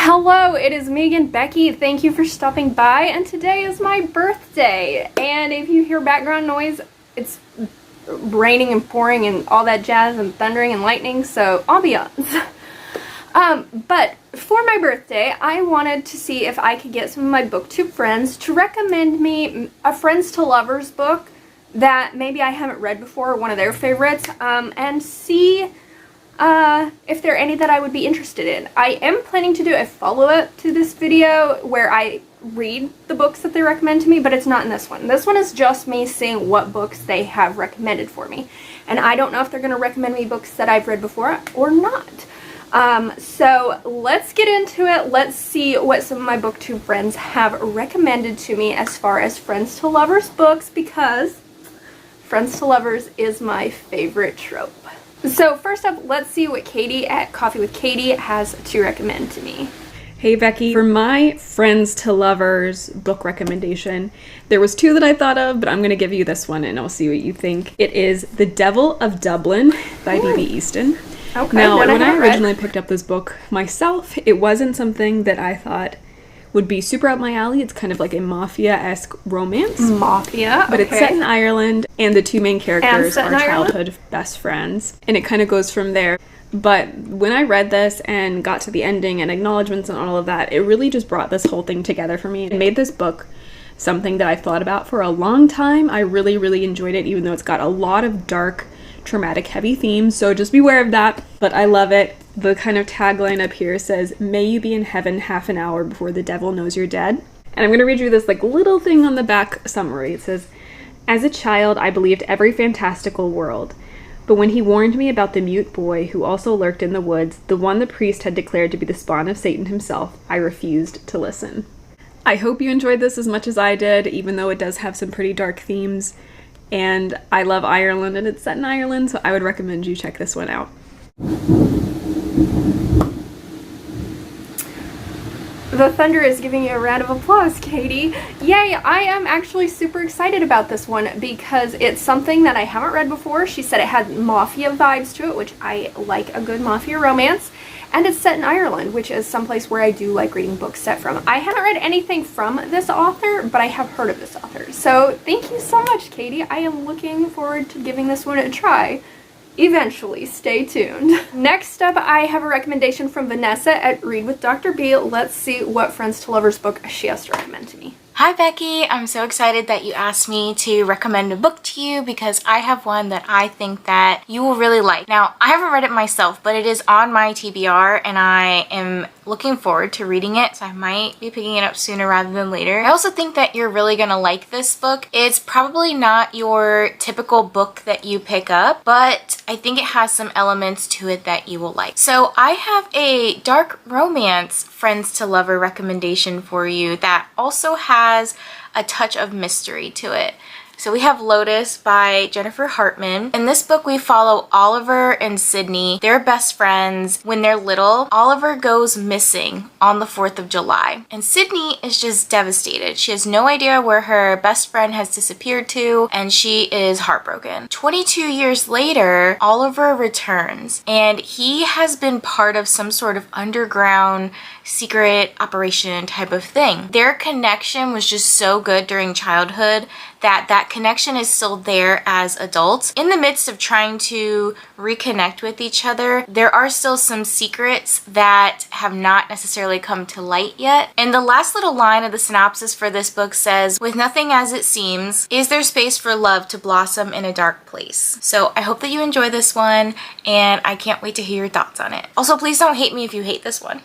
Hello, it is me again, Becky. Thank you for stopping by, and today is my birthday. And if you hear background noise, it's raining and pouring and all that jazz and thundering and lightning, so ambiance. But for my birthday, I wanted to see if I could get some of my Booktube friends to recommend me a Friends to Lovers book that maybe I haven't read before, one of their favorites, and see if there are any that I would be interested in. I am planning to do a follow-up to this video where I read the books that they recommend to me, but it's not in this one. This one is just me seeing what books they have recommended for me. And I don't know if they're going to recommend me books that I've read before or not. So let's get into it. Let's see what some of my Booktube friends have recommended to me as far as Friends to Lovers books, because Friends to Lovers is my favorite trope. So first up, let's see what Cady at Coffee with Cady has to recommend to me. Hey Becky, for my Friends to Lovers book recommendation, there was two that I thought of, but I'm going to give you this one and I'll see what you think. It is The Devil of Dublin by B.B. Easton. Okay. Now, when I originally picked up this book myself, it wasn't something that I thought would be super up my alley. It's kind of like a mafia-esque romance. Mafia, but it's set in Ireland, and the two main characters are childhood best friends, and it kind of goes from there. But when I read this and got to the ending and acknowledgments and all of that, it really just brought this whole thing together for me. It made this book something that I thought about for a long time. I really, really enjoyed it, even though it's got a lot of dark, traumatic, heavy themes, so just beware of that. But I love it. The kind of tagline up here says, "May you be in heaven half an hour before the devil knows you're dead." And I'm going to read you this little thing on the back summary. It says, "As a child, I believed every fantastical world. But when he warned me about the mute boy who also lurked in the woods, the one the priest had declared to be the spawn of Satan himself, I refused to listen." I hope you enjoyed this as much as I did, even though it does have some pretty dark themes. And I love Ireland, and it's set in Ireland, so I would recommend you check this one out. The thunder is giving you a round of applause, Cady. Yay, I am actually super excited about this one because it's something that I haven't read before. She said it had mafia vibes to it, which I like a good mafia romance. And it's set in Ireland, which is someplace where I do like reading books set from. I haven't read anything from this author, but I have heard of this author. So thank you so much, Cady. I am looking forward to giving this one a try. Eventually, stay tuned. Next up, I have a recommendation from Vanessa at Read with Dr. B. Let's see what Friends to Lovers book she has to recommend to me. Hi Becky, I'm so excited that you asked me to recommend a book to you because I have one that I think that you will really like. Now, I haven't read it myself, but it is on my TBR and I am looking forward to reading it, so I might be picking it up sooner rather than later. I also think that you're really gonna like this book. It's probably not your typical book that you pick up, but I think it has some elements to it that you will like. So I have a dark romance Friends to Lover recommendation for you that also has a touch of mystery to it. So we have Lotus by Jennifer Hartman. In this book, we follow Oliver and Sydney. They're best friends. When they're little, Oliver goes missing on the 4th of July. And Sydney is just devastated. She has no idea where her best friend has disappeared to, and she is heartbroken. 22 years later, Oliver returns, and he has been part of some sort of underground secret operation type of thing. Their connection was just so good during childhood that connection is still there as adults. In the midst of trying to reconnect with each other, there are still some secrets that have not necessarily come to light yet. And the last little line of the synopsis for this book says, "With nothing as it seems, is there space for love to blossom in a dark place?" So I hope that you enjoy this one, and I can't wait to hear your thoughts on it. Also, please don't hate me if you hate this one.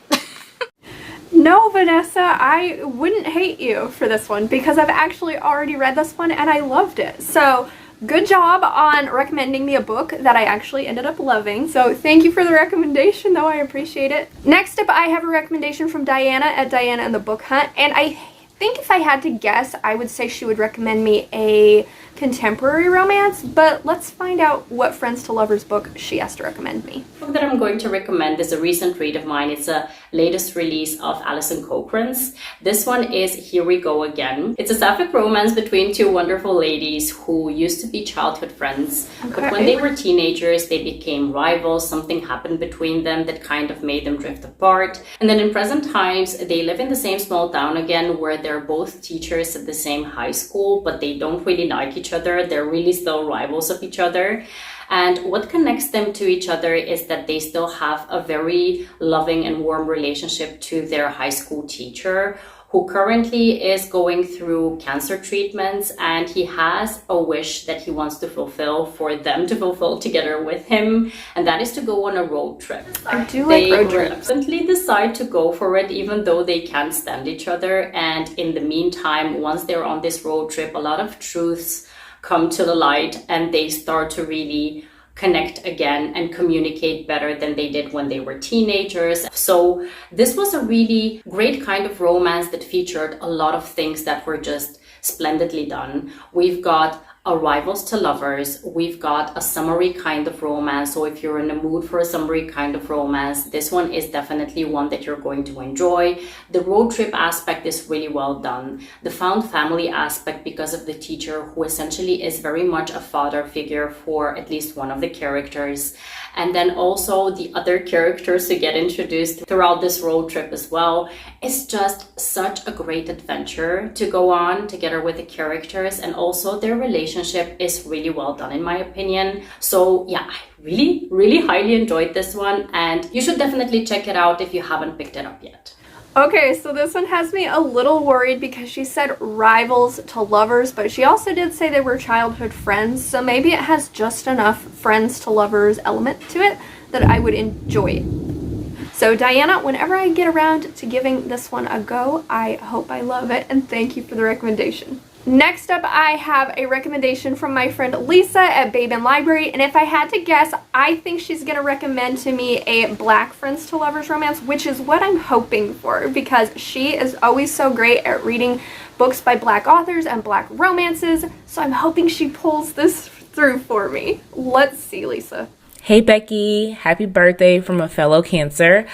No, Vanessa, I wouldn't hate you for this one because I've actually already read this one and I loved it. So good job on recommending me a book that I actually ended up loving. So thank you for the recommendation, though. I appreciate it. Next up, I have a recommendation from Diana at Diana and the Book Hunt. And I think if I had to guess, I would say she would recommend me a contemporary romance, but let's find out what Friends to Lovers book she has to recommend me. The book that I'm going to recommend is a recent read of mine. It's a latest release of Alison Cochran's. This one is Here We Go Again. It's a sapphic romance between two wonderful ladies who used to be childhood friends. Okay. But when they were teenagers, they became rivals. Something happened between them that kind of made them drift apart. And then in present times, they live in the same small town again where they're both teachers at the same high school, but they don't really like each other. They're really still rivals of each other. And what connects them to each other is that they still have a very loving and warm relationship to their high school teacher, who currently is going through cancer treatments, and he has a wish that he wants to fulfill for them to fulfill together with him, and that is to go on a road trip. I do like road trips. They reluctantly decide to go for it, even though they can't stand each other. And in the meantime, once they're on this road trip, a lot of truths come to the light, and they start to really connect again and communicate better than they did when they were teenagers. So this was a really great kind of romance that featured a lot of things that were just splendidly done. We've got a rivals to lovers, we've got a summary kind of romance. So if you're in the mood for a summary kind of romance, this one is definitely one that you're going to enjoy. The road trip aspect is really well done. The found family aspect, because of the teacher, who essentially is very much a father figure for at least one of the characters. And then also the other characters who get introduced throughout this road trip as well. It's just such a great adventure to go on together with the characters, and also their relationship is really well done in my opinion. So yeah, I really highly enjoyed this one, and you should definitely check it out if you haven't picked it up yet. Okay, so this one has me a little worried because she said rivals to lovers, but she also did say they were childhood friends, so maybe it has just enough friends to lovers element to it that I would enjoy it. So Diana, whenever I get around to giving this one a go, I hope I love it, and thank you for the recommendation. Next up, I have a recommendation from my friend Lisa at Babe and Library, and if I had to guess, I think she's going to recommend to me a Black Friends to Lovers romance, which is what I'm hoping for, because she is always so great at reading books by Black authors and Black romances, so I'm hoping she pulls this through for me. Let's see, Lisa. Hey Becky, happy birthday from a fellow Cancer.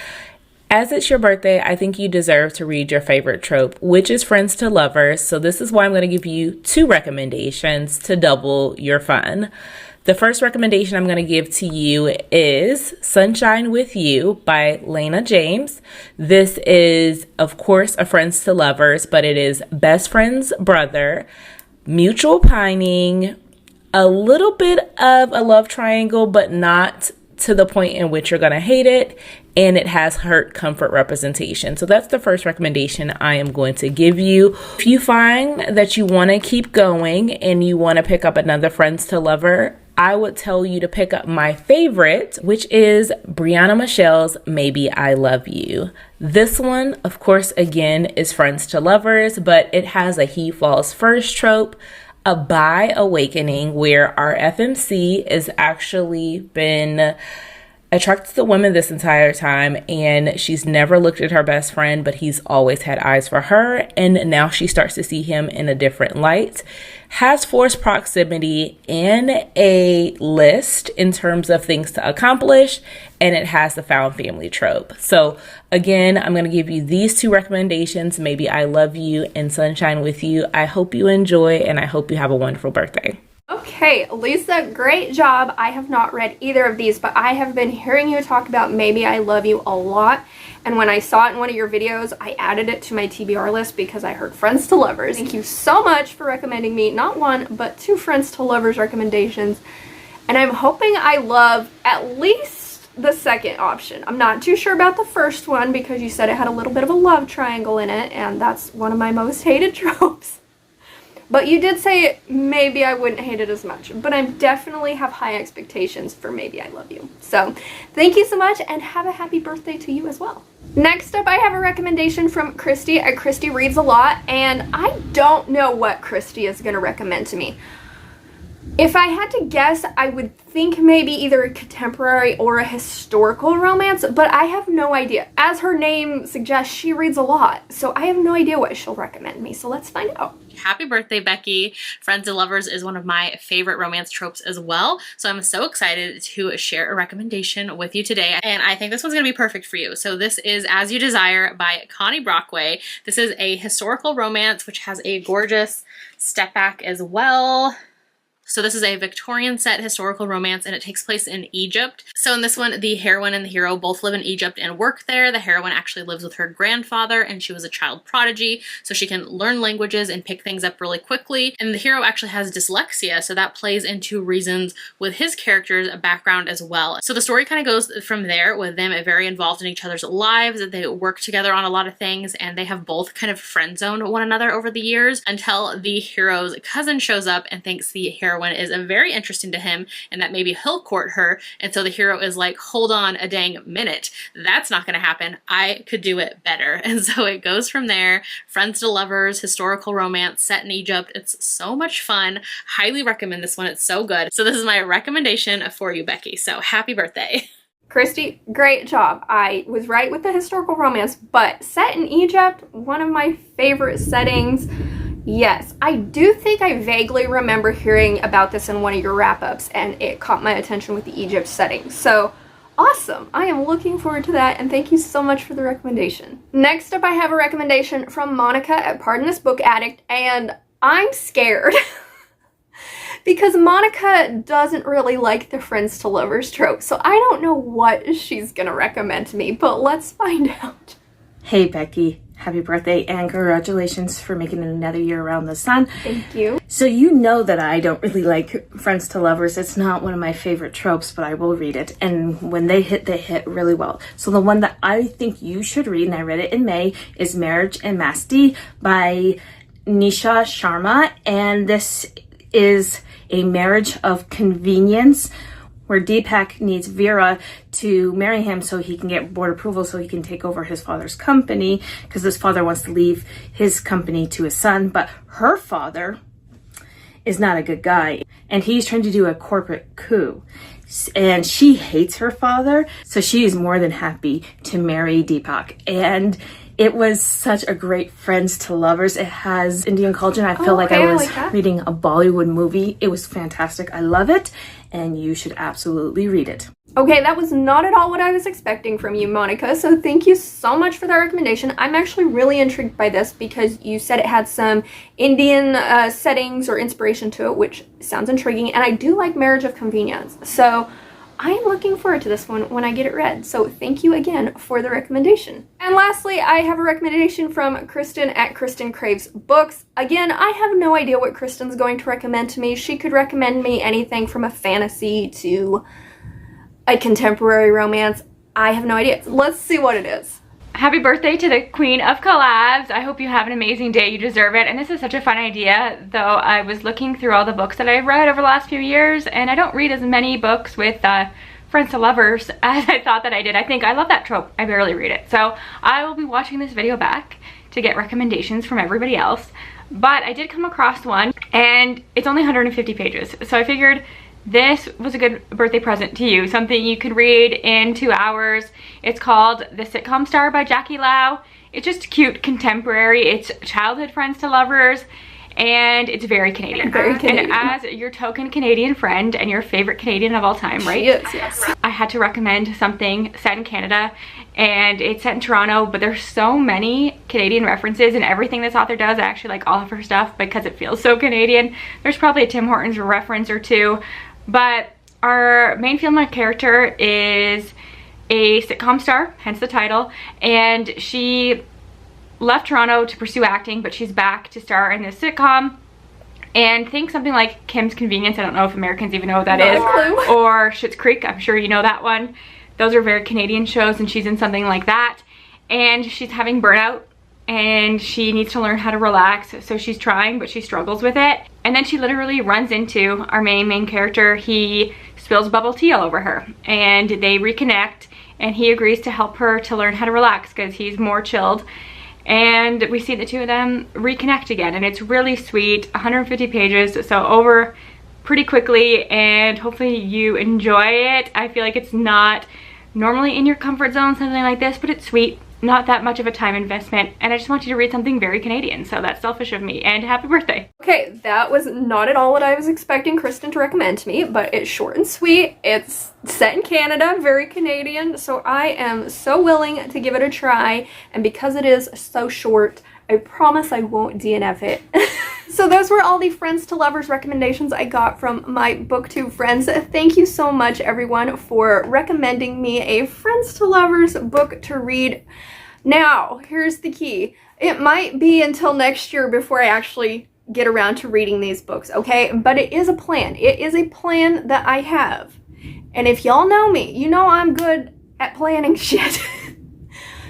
As it's your birthday, I think you deserve to read your favorite trope, which is Friends to Lovers. So this is why I'm going to give you 2 recommendations to double your fun. The first recommendation I'm going to give to you is Sunshine with You by Lena James. This is, of course, a Friends to Lovers, but it is best friend's brother, mutual pining, a little bit of a love triangle, but not to the point in which you're going to hate it, and it has hurt comfort representation. So that's the first recommendation I am going to give you. If you find that you want to keep going and you want to pick up another Friends to Lover, I would tell you to pick up my favorite, which is Brianna Michelle's Maybe I Love You. This one, of course, again, is Friends to Lovers, but it has a he falls first trope, a bi awakening, where our FMC has actually been attracted to women this entire time, and she's never looked at her best friend, but he's always had eyes for her, and now she starts to see him in a different light. Has forced proximity and a list in terms of things to accomplish, and it has the found family trope. So again, I'm going to give you these 2 recommendations, Maybe I Love You and Sunshine with You. I hope you enjoy, and I hope you have a wonderful birthday. Okay, Lisa, great job. I have not read either of these, but I have been hearing you talk about Maybe I Love You a lot. And when I saw it in one of your videos, I added it to my TBR list because I heard Friends to Lovers. Thank you so much for recommending me not 1, but 2 Friends to Lovers recommendations. And I'm hoping I love at least the second option. I'm not too sure about the first one because you said it had a little bit of a love triangle in it, and that's one of my most hated tropes. But you did say maybe I wouldn't hate it as much. But I definitely have high expectations for Maybe I Love You. So thank you so much, and have a happy birthday to you as well. Next up, I have a recommendation from Christi at Christi Reads a Lot, and I don't know what Christi is going to recommend to me. If I had to guess, I would think maybe either a contemporary or a historical romance, but I have no idea. As her name suggests, she reads a lot, so I have no idea what she'll recommend me, so let's find out. Happy birthday, Becky. Friends and Lovers is one of my favorite romance tropes as well, so I'm so excited to share a recommendation with you today, and I think this one's going to be perfect for you. So this is As You Desire by Connie Brockway. This is a historical romance which has a gorgeous step back as well. So this is a Victorian set historical romance, and it takes place in Egypt. So in this one, the heroine and the hero both live in Egypt and work there. The heroine actually lives with her grandfather, and she was a child prodigy, so she can learn languages and pick things up really quickly. And the hero actually has dyslexia, so that plays into reasons with his character's background as well. So the story kind of goes from there, with them very involved in each other's lives. They work together on a lot of things, and they have both kind of friend-zoned one another over the years until the hero's cousin shows up and thinks the heroine is very interesting to him and that maybe he'll court her. And so the hero is like, hold on a dang minute, that's not gonna happen, I could do it better. And so it goes from there. Friends to lovers, historical romance set in Egypt. It's so much fun. Highly recommend this one. It's so good. So this is my recommendation for you, Becky. So happy birthday. Christy, great job. I was right with the historical romance, but set in Egypt, one of my favorite settings. Yes, I do think I vaguely remember hearing about this in one of your wrap-ups, and it caught my attention with the Egypt setting. So, awesome. I am looking forward to that, and thank you so much for the recommendation. Next up, I have a recommendation from Monika at Pardon This Book Addict, and I'm scared. Because Monika doesn't really like the friends to lovers trope, so I don't know what she's gonna recommend to me, but let's find out. Hey Becky, happy birthday and congratulations for making it another year around the sun. Thank you. So you know that I don't really like friends to lovers. It's not one of my favorite tropes, but I will read it. And when they hit really well. So the one that I think you should read, and I read it in May, is Marriage and Masti by Nisha Sharma. And this is a marriage of convenience where Deepak needs Vera to marry him so he can get board approval so he can take over his father's company, because his father wants to leave his company to his son, but her father is not a good guy and he's trying to do a corporate coup. And she hates her father, so she is more than happy to marry Deepak. And it was such a great friends to lovers. It has Indian culture, and I feel like I was reading a Bollywood movie. It was fantastic. I love it, and you should absolutely read it. Okay, that was not at all what I was expecting from you, Monika, so thank you so much for that recommendation. I'm actually really intrigued by this because you said it had some Indian settings or inspiration to it, which sounds intriguing, and I do like Marriage of Convenience, so I am looking forward to this one when I get it read, so thank you again for the recommendation. And lastly, I have a recommendation from Kristin at Kristin Craves Books. Again, I have no idea what Kristin's going to recommend to me. She could recommend me anything from a fantasy to a contemporary romance. I have no idea. Let's see what it is. Happy birthday to the queen of collabs. I hope you have an amazing day. You deserve it. And this is such a fun idea, though I was looking through all the books that I've read over the last few years, and I don't read as many books with friends to lovers as I thought that I did. I think I love that trope. I barely read it. So I will be watching this video back to get recommendations from everybody else. But I did come across one, and it's only 150 pages. So I figured this was a good birthday present to you, something you could read in 2 hours. It's called The Sitcom Star by Jackie Lau. It's just cute, contemporary. It's childhood friends to lovers, and it's very Canadian. Very Canadian. And as your token Canadian friend and your favorite Canadian of all time, right? Yes. I had to recommend something set in Canada, and it's set in Toronto, but there's so many Canadian references in everything this author does. I actually like all of her stuff because it feels so Canadian. There's probably a Tim Hortons reference or two. But our main female character is a sitcom star, hence the title, and she left Toronto to pursue acting, but she's back to star in this sitcom. And think something like Kim's Convenience, I don't know if Americans even know what that is, or Schitt's Creek, I'm sure you know that one. Those are very Canadian shows, and she's in something like that. And she's having burnout, and she needs to learn how to relax, so she's trying, but she struggles with it. And then she literally runs into our main character. He spills bubble tea all over her, and they reconnect, and he agrees to help her to learn how to relax because he's more chilled. And we see the two of them reconnect again, and it's really sweet. 150 pages, so over pretty quickly, and hopefully you enjoy it. I feel like it's not normally in your comfort zone, something like this, but it's sweet. Not that much of a time investment, and I just want you to read something very Canadian, so that's selfish of me, and happy birthday. Okay, that was not at all what I was expecting Kristin to recommend to me, but it's short and sweet, it's set in Canada, very Canadian, so I am so willing to give it a try, and because it is so short, I promise I won't DNF it. So those were all the Friends to Lovers recommendations I got from my Booktube friends. Thank you so much, everyone, for recommending me a Friends to Lovers book to read. Now, here's the key. It might be until next year before I actually get around to reading these books, okay? But it is a plan. It is a plan that I have. And if y'all know me, you know I'm good at planning shit.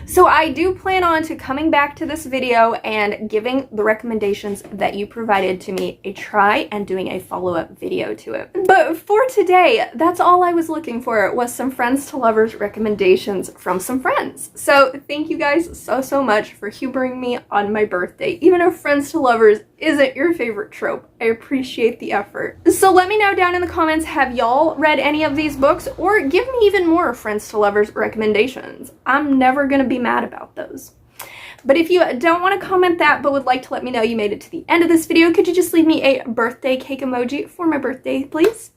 So I do plan on to coming back to this video and giving the recommendations that you provided to me a try and doing a follow-up video to it. But for today, that's all I was looking for, was some Friends to Lovers recommendations from some friends. So thank you guys so much for humoring me on my birthday. Even if Friends to Lovers isn't your favorite trope, I appreciate the effort. So let me know down in the comments, have y'all read any of these books, or give me even more Friends to Lovers recommendations. I'm never gonna be mad about those. But if you don't want to comment that but would like to let me know you made it to the end of this video, could you just leave me a birthday cake emoji for my birthday, please?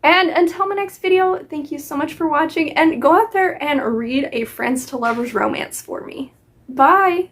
And until my next video, thank you so much for watching, and go out there and read a Friends to Lovers romance for me. Bye!